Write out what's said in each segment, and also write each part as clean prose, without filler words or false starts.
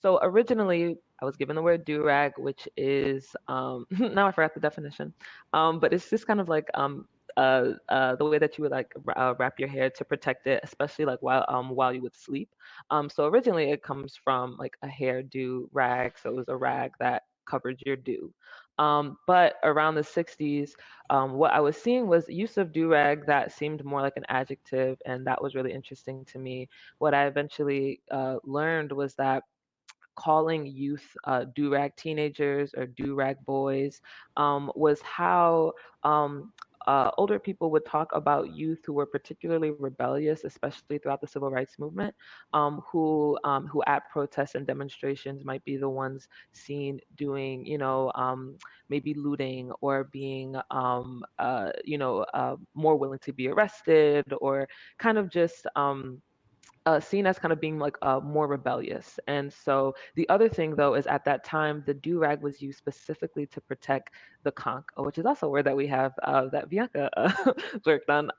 So originally, I was given the word do-rag, which is now I forgot the definition, but it's just kind of like the way that you would like wrap your hair to protect it, especially like while you would sleep. So originally, it comes from like a hair do rag, so it was a rag that covered your do. But around the 60s, what I was seeing was use of do-rag that seemed more like an adjective, and that was really interesting to me. What I eventually learned was that calling youth do-rag teenagers or do-rag boys was how older people would talk about youth who were particularly rebellious, especially throughout the civil rights movement, who at protests and demonstrations might be the ones seen doing, maybe looting or being, more willing to be arrested or kind of just seen as kind of being like more rebellious. And so the other thing, though, is at that time, the do rag was used specifically to protect the conch, which is also a word that we have that Bianca worked on.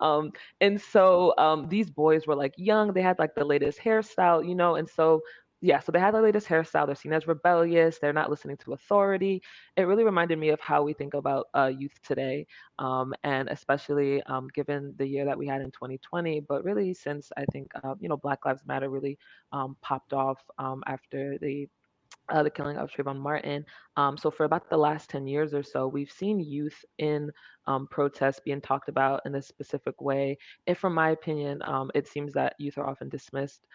And so these boys were like young, they had like the latest hairstyle, and so. Yeah, so they had the latest hairstyle. They're seen as rebellious. They're not listening to authority. It really reminded me of how we think about youth today, and especially given the year that we had in 2020, but really since I think Black Lives Matter really popped off after the killing of Trayvon Martin. So for about the last 10 years or so, we've seen youth in protests being talked about in a specific way. And from my opinion, it seems that youth are often dismissed,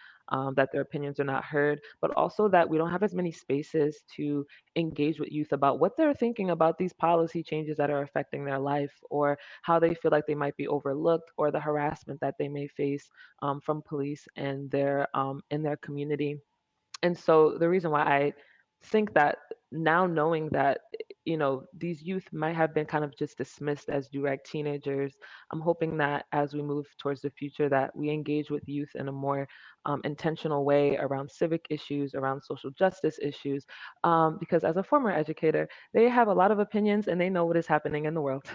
that their opinions are not heard, but also that we don't have as many spaces to engage with youth about what they're thinking about these policy changes that are affecting their life, or how they feel like they might be overlooked, or the harassment that they may face from police and in their community. And so the reason why I think that now, knowing that these youth might have been kind of just dismissed as durag teenagers, I'm hoping that as we move towards the future that we engage with youth in a more intentional way around civic issues, around social justice issues, because as a former educator, they have a lot of opinions and they know what is happening in the world.